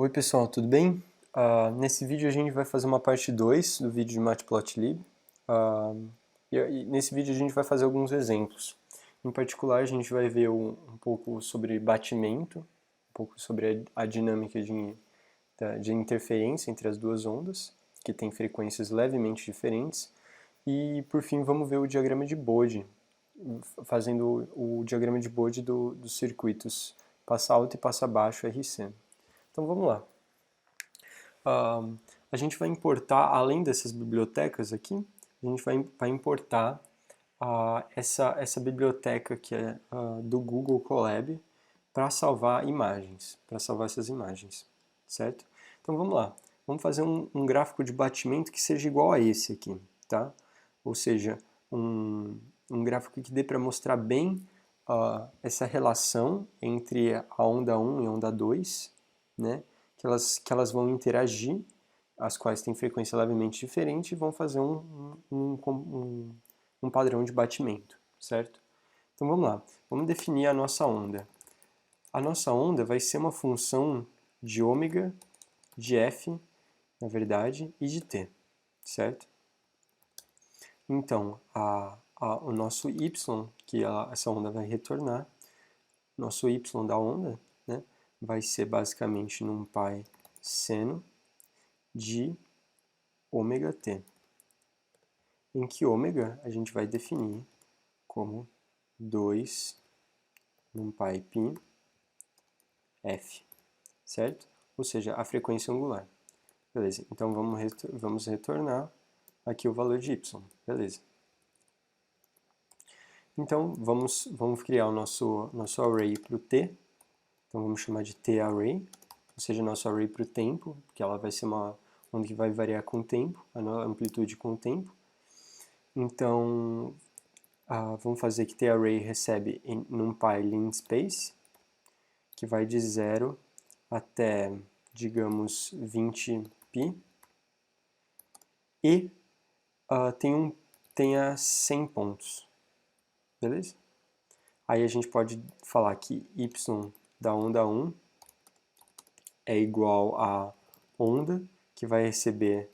Oi pessoal, tudo bem? Nesse vídeo a gente vai fazer uma parte 2 do vídeo de Matplotlib. Nesse vídeo a gente vai fazer alguns exemplos. Em particular a gente vai ver um pouco sobre batimento, um pouco sobre a dinâmica de interferência entre as duas ondas, que tem frequências levemente diferentes. E por fim vamos ver o diagrama de Bode, fazendo o diagrama de Bode dos circuitos passa alto e passa baixo RC. Então vamos lá. A gente vai importar, além dessas bibliotecas aqui, a gente vai importar essa biblioteca que é do Google Colab para salvar imagens, para salvar essas imagens, certo? Então vamos lá, vamos fazer um gráfico de batimento que seja igual a esse aqui, tá? Ou seja, um gráfico que dê para mostrar bem essa relação entre a onda 1 e a onda 2, né? Que elas vão interagir, as quais têm frequência levemente diferente, e vão fazer um padrão de batimento, certo? Então vamos lá, vamos definir a nossa onda. A nossa onda vai ser uma função de ômega, de f, na verdade, e de t, certo? Então, o nosso y, que essa onda vai retornar, nosso y da onda, né, vai ser basicamente num π seno de ômega t, em que ômega a gente vai definir como 2 num π f, certo? Ou seja, a frequência angular. Beleza, então vamos retornar aqui o valor de y, beleza. Então vamos criar o nosso array para o t, então vamos chamar de t-array, ou seja, nosso array para o tempo, que ela vai ser uma onda que vai variar com o tempo, a amplitude com o tempo. Então, vamos fazer que t-array recebe em NumPy linspace, que vai de 0 até, digamos, 20π, e tenha 100 pontos, beleza? Aí a gente pode falar que y da onda 1 é igual a onda, que vai receber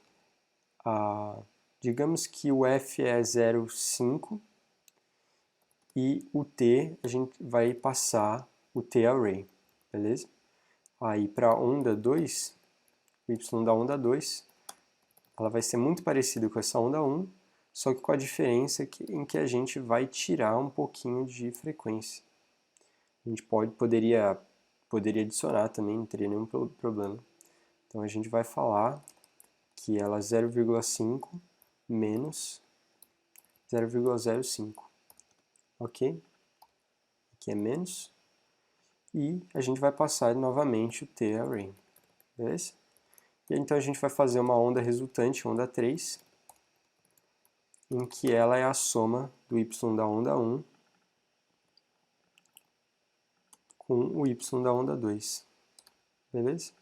digamos que o f é 0,5 e o t a gente vai passar o t-array, beleza? Aí para a onda 2, o y da onda 2, ela vai ser muito parecida com essa onda 1, só que com a diferença em que a gente vai tirar um pouquinho de frequência. A gente poderia adicionar também, não teria nenhum problema. Então a gente vai falar que ela é 0,5 menos 0,05, ok? Aqui é menos, e a gente vai passar novamente o t-array, beleza? E então a gente vai fazer uma onda resultante, onda 3, em que ela é a soma do y da onda 1 com o y da onda 2, beleza?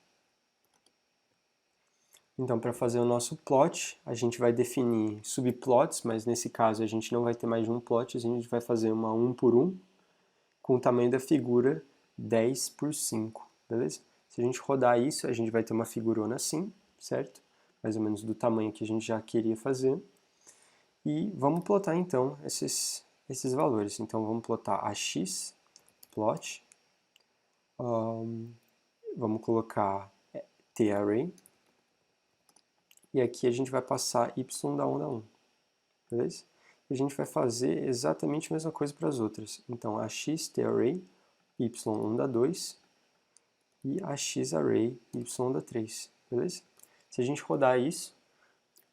Então, para fazer o nosso plot, a gente vai definir subplots, mas nesse caso a gente não vai ter mais de um plot, a gente vai fazer uma 1 por 1, com o tamanho da figura 10 por 5, beleza? Se a gente rodar isso, a gente vai ter uma figurona assim, certo? Mais ou menos do tamanho que a gente já queria fazer. E vamos plotar então esses valores. Então vamos plotar ax, plot, vamos colocar t-array, e aqui a gente vai passar y da onda 1, beleza? E a gente vai fazer exatamente a mesma coisa para as outras. Então ax t-array, y onda 2, e ax-array, y onda 3, beleza? Se a gente rodar isso,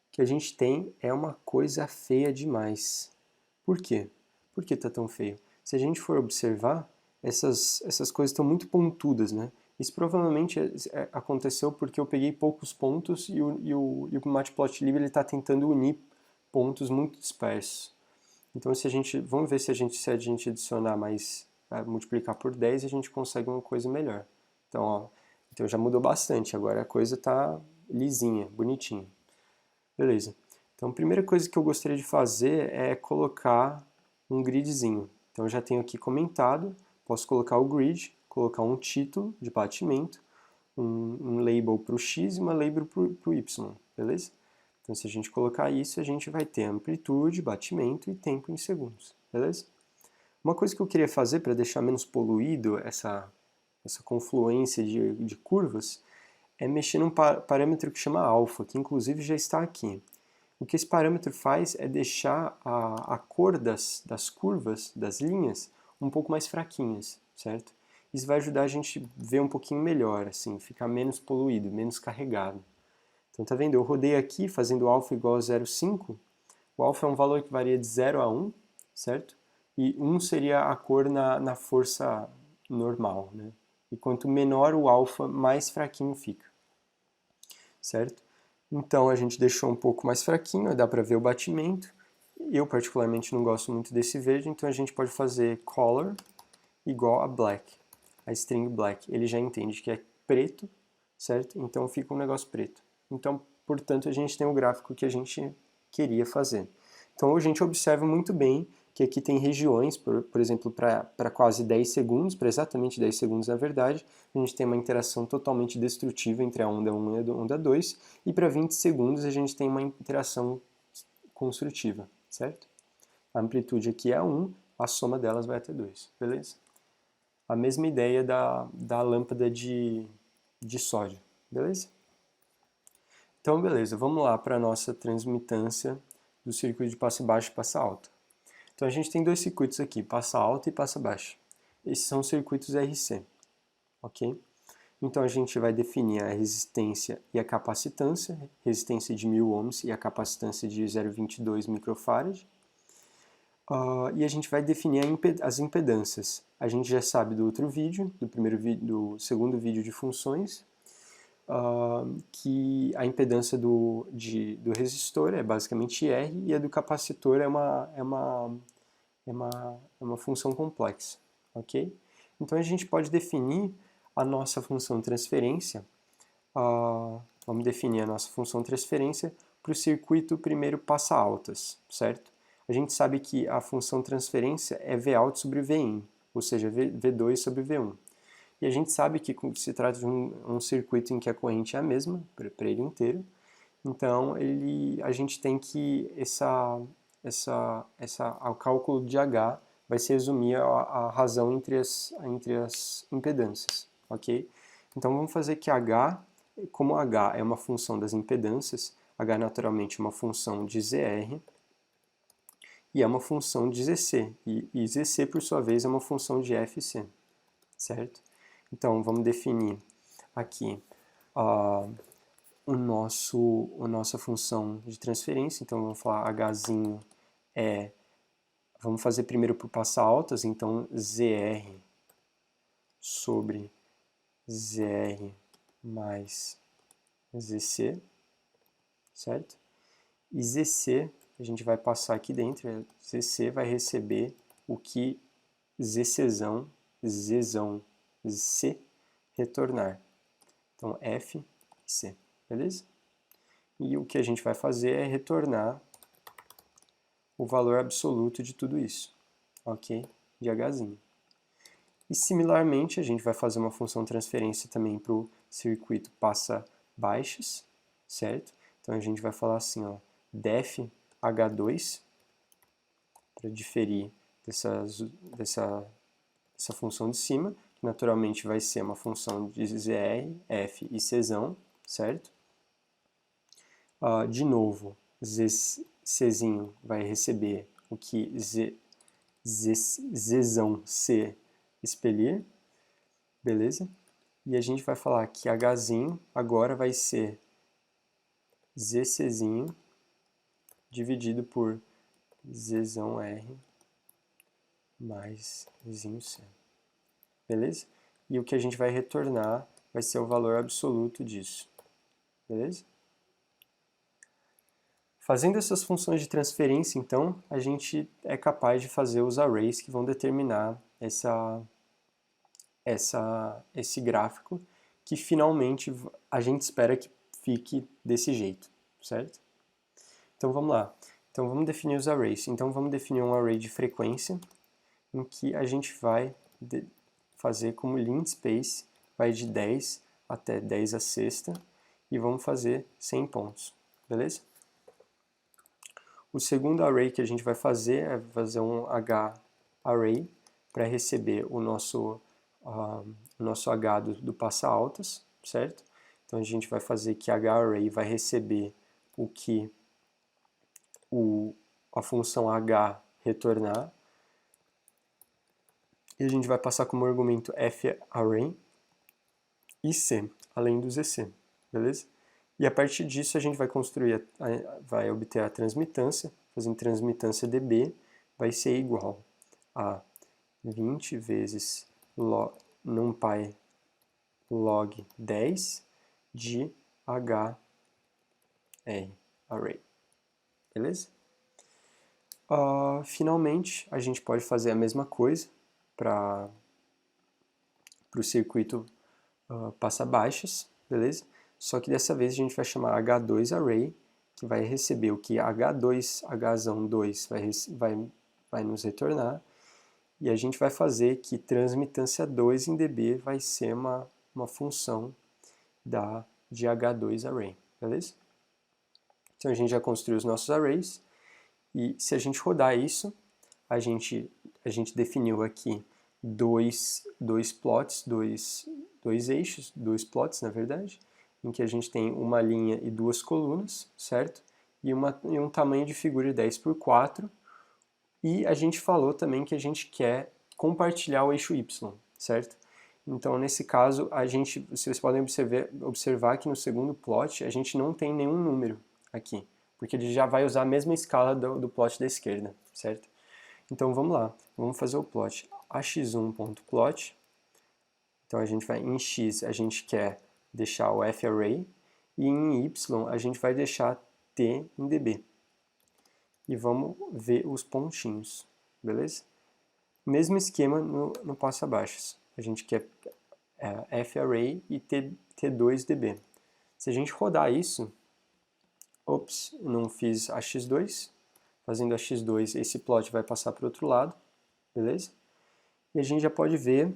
o que a gente tem é uma coisa feia demais. Por quê? Por que está tão feio? Se a gente for observar, essas coisas estão muito pontudas, né? Isso provavelmente aconteceu porque eu peguei poucos pontos e o Matplotlib está tentando unir pontos muito dispersos. Então vamos ver se a gente adicionar mais, multiplicar por 10, a gente consegue uma coisa melhor. Então, então já mudou bastante, agora a coisa está lisinha, bonitinha. Beleza. Então a primeira coisa que eu gostaria de fazer é colocar um gridzinho. Então eu já tenho aqui comentado, posso colocar o grid, colocar um título de batimento, um label para o x e uma label para o y, beleza? Então, se a gente colocar isso, a gente vai ter amplitude, batimento e tempo em segundos, beleza? Uma coisa que eu queria fazer para deixar menos poluído essa confluência de curvas é mexer num parâmetro que chama alfa, que inclusive já está aqui. O que esse parâmetro faz é deixar a cor das curvas, das linhas, um pouco mais fraquinhas, certo? Isso vai ajudar a gente a ver um pouquinho melhor, assim, ficar menos poluído, menos carregado. Então, tá vendo? Eu rodei aqui fazendo alfa igual a 0,5. O alfa é um valor que varia de 0 a 1, certo? E 1 seria a cor na força normal, né? E quanto menor o alfa, mais fraquinho fica, certo? Então a gente deixou um pouco mais fraquinho, dá para ver o batimento. Eu particularmente não gosto muito desse verde, então a gente pode fazer color igual a black, a string black. Ele já entende que é preto, certo? Então fica um negócio preto. Então, portanto, a gente tem o gráfico que a gente queria fazer. Então a gente observa muito bem que aqui tem regiões, por exemplo, para quase 10 segundos, para exatamente 10 segundos na verdade, a gente tem uma interação totalmente destrutiva entre a onda 1 e a onda 2, e para 20 segundos a gente tem uma interação construtiva, certo? A amplitude aqui é 1, a soma delas vai até 2, beleza? A mesma ideia da lâmpada de sódio, beleza? Então, beleza, vamos lá para a nossa transmitância do circuito de passa baixa e passa alta. Então a gente tem dois circuitos aqui, passa alta e passa baixa. Esses são os circuitos RC, ok? Então a gente vai definir a resistência e a capacitância, resistência de 1000 ohms e a capacitância de 0,22 microfarad. E a gente vai definir as impedâncias. A gente já sabe do outro vídeo, do segundo vídeo de funções, que a impedância do resistor é basicamente R e a do capacitor é uma função complexa, ok? Então a gente pode definir a nossa função transferência, vamos definir a nossa função transferência para o circuito primeiro passa altas, certo? A gente sabe que a função transferência é Vout sobre Vin, ou seja, V2 sobre V1. E a gente sabe que se trata de um circuito em que a corrente é a mesma, para ele inteiro, então a gente tem que o cálculo de H vai se resumir a razão entre as impedâncias, ok? Então vamos fazer que H, como H é uma função das impedâncias, H naturalmente é uma função de ZR, e é uma função de ZC, e ZC por sua vez é uma função de FC, certo? Então vamos definir aqui a nossa função de transferência, então vamos falar Hzinho vamos fazer primeiro por passa altas, então ZR sobre ZR mais ZC, certo? E ZC, a gente vai passar aqui dentro, ZC vai receber o que Zczão C retornar. Então F e C, beleza? E o que a gente vai fazer é retornar o valor absoluto de tudo isso, ok? De Hzinho. E similarmente, a gente vai fazer uma função transferência também para o circuito passa baixas, certo? Então a gente vai falar assim, ó, def H2, para diferir dessa função de cima, que naturalmente vai ser uma função de ZR, F e Czão, certo? De novo, Czinho vai receber o que Zzão C expelir, beleza? E a gente vai falar que Hzinho agora vai ser Zczinho dividido por Zzão R mais Zinho C, beleza? E o que a gente vai retornar vai ser o valor absoluto disso, beleza? Fazendo essas funções de transferência, então, a gente é capaz de fazer os arrays que vão determinar esse gráfico que finalmente a gente espera que fique desse jeito, certo? Então vamos lá. Então vamos definir os arrays. Então vamos definir um array de frequência em que a gente vai fazer como linspace vai de 10 até 10 a sexta e vamos fazer 100 pontos, beleza? O segundo array que a gente vai fazer é fazer um H-array para receber o nosso H do passa-altas, certo? Então a gente vai fazer que H-array vai receber o que a função H retornar, e a gente vai passar como argumento f-array e c, além do zc, beleza? E a partir disso a gente vai construir, vai obter a transmitância, fazendo transmitância dB, vai ser igual a 20 vezes numpy log 10 de H array, beleza? Finalmente, a gente pode fazer a mesma coisa para o circuito passa-baixas, beleza? Só que dessa vez a gente vai chamar H2Array, que vai receber o que H2 vai nos retornar, e a gente vai fazer que transmitância 2 em dB vai ser uma função de H2Array, beleza? Então a gente já construiu os nossos arrays, e se a gente rodar isso, a gente definiu aqui dois plots, dois eixos, dois plots na verdade, em que a gente tem uma linha e duas colunas, certo? E um tamanho de figura 10 por 4, e a gente falou também que a gente quer compartilhar o eixo Y, certo? Então, nesse caso, vocês podem observar que no segundo plot a gente não tem nenhum número aqui, porque ele já vai usar a mesma escala do plot da esquerda, certo? Então, vamos lá, vamos fazer o plot ax1.plot. Então, a gente vai em x, a gente quer deixar o f-array, e em y a gente vai deixar t em dB. E vamos ver os pontinhos, beleza? Mesmo esquema no passo abaixo. A gente quer f-array e t2 dB. Se a gente rodar isso, ops, não fiz ax2, fazendo ax2 esse plot vai passar para o outro lado, beleza? E a gente já pode ver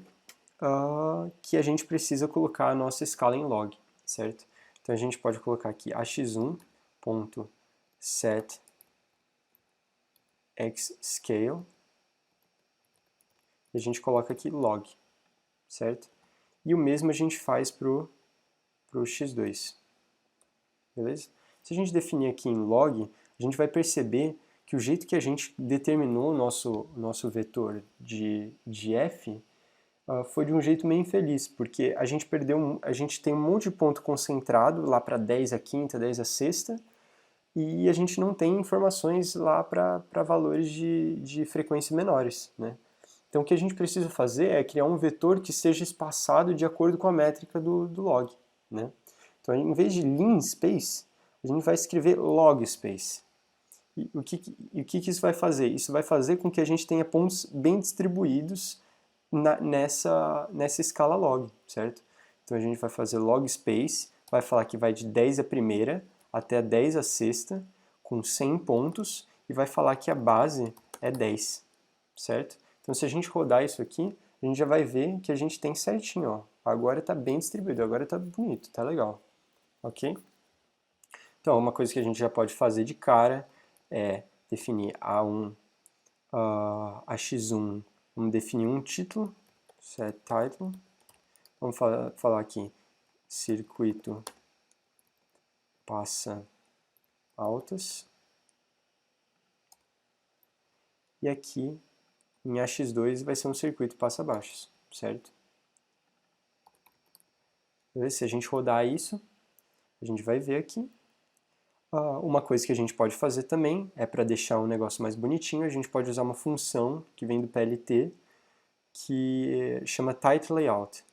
que a gente precisa colocar a nossa escala em log, certo? Então a gente pode colocar aqui ax1.set xscale, e a gente coloca aqui log, certo? E o mesmo a gente faz para o x2, beleza? Se a gente definir aqui em log, a gente vai perceber que o jeito que a gente determinou o nosso vetor de f foi de um jeito meio infeliz, porque a gente tem um monte de ponto concentrado lá para 10 a quinta, 10 a sexta, e a gente não tem informações lá para valores de frequência menores, né? Então o que a gente precisa fazer é criar um vetor que seja espaçado de acordo com a métrica do log, né? Então em vez de linspace, a gente vai escrever logspace. E o que isso vai fazer? Isso vai fazer com que a gente tenha pontos bem distribuídos nessa escala log, certo? Então a gente vai fazer logspace, vai falar que vai de 10 a primeira até 10 a sexta, com 100 pontos, e vai falar que a base é 10, certo? Então se a gente rodar isso aqui, a gente já vai ver que a gente tem certinho, ó. Agora está bem distribuído, agora está bonito, está legal, ok? Então uma coisa que a gente já pode fazer de cara é definir A1, AX1, vamos definir um título, set title, vamos falar aqui, circuito passa altas, e aqui em AX2 vai ser um circuito passa baixos, certo? Se a gente rodar isso, a gente vai ver aqui. Uma coisa que a gente pode fazer também é para deixar um negócio mais bonitinho, a gente pode usar uma função que vem do PLT que chama TitleLayout.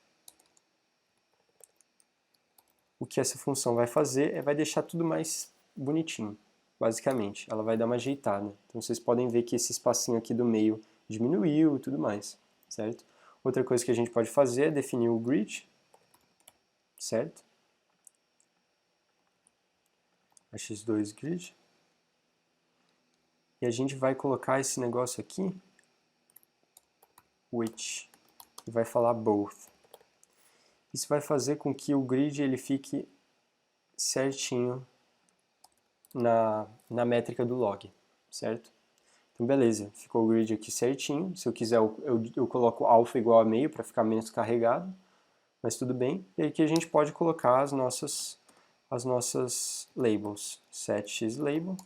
O que essa função vai fazer é vai deixar tudo mais bonitinho, basicamente. Ela vai dar uma ajeitada. Então vocês podem ver que esse espacinho aqui do meio diminuiu e tudo mais, certo? Outra coisa que a gente pode fazer é definir o grid, certo? X2 grid. E a gente vai colocar esse negócio aqui, which, e vai falar both. Isso vai fazer com que o grid ele fique certinho na métrica do log, certo? Então beleza, ficou o grid aqui certinho. Se eu quiser eu coloco alfa igual a meio para ficar menos carregado, mas tudo bem. E aqui a gente pode colocar as nossas labels. setXLabel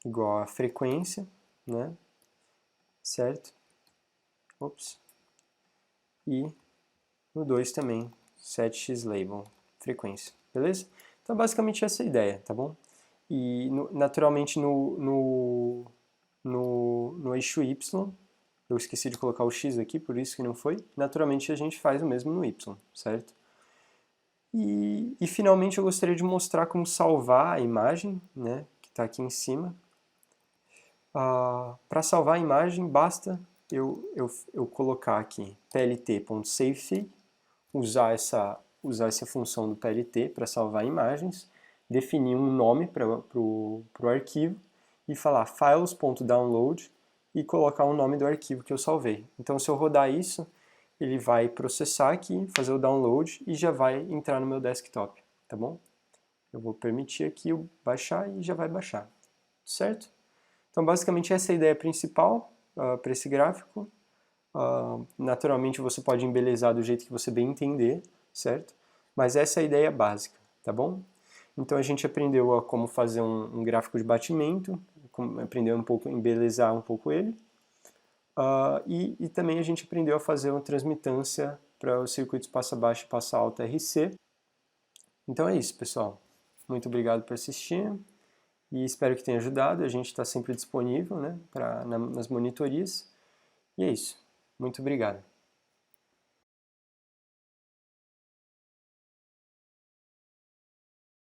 igual a frequência, né? Certo? Ops. E no 2 também, setXLabel, frequência, beleza? Então basicamente essa é a ideia, tá bom? E naturalmente no eixo Y, eu esqueci de colocar o X aqui, por isso que não foi, naturalmente a gente faz o mesmo no Y, certo? E finalmente eu gostaria de mostrar como salvar a imagem, né, que está aqui em cima. Para salvar a imagem, basta eu colocar aqui plt.savefig, usar essa função do PLT para salvar imagens, definir um nome para o arquivo e falar files.download e colocar o nome do arquivo que eu salvei. Então, se eu rodar isso, ele vai processar aqui, fazer o download e já vai entrar no meu desktop, tá bom? Eu vou permitir aqui eu baixar e já vai baixar, certo? Então, basicamente, essa é a ideia principal para esse gráfico. Naturalmente, você pode embelezar do jeito que você bem entender, certo? Mas essa é a ideia básica, tá bom? Então, a gente aprendeu a como fazer um gráfico de batimento, aprendeu um pouco, embelezar um pouco ele. E também a gente aprendeu a fazer uma transmitância para os circuitos passa baixa e passa alta RC. Então é isso, pessoal. Muito obrigado por assistir e espero que tenha ajudado. A gente está sempre disponível, né, nas monitorias. E é isso. Muito obrigado.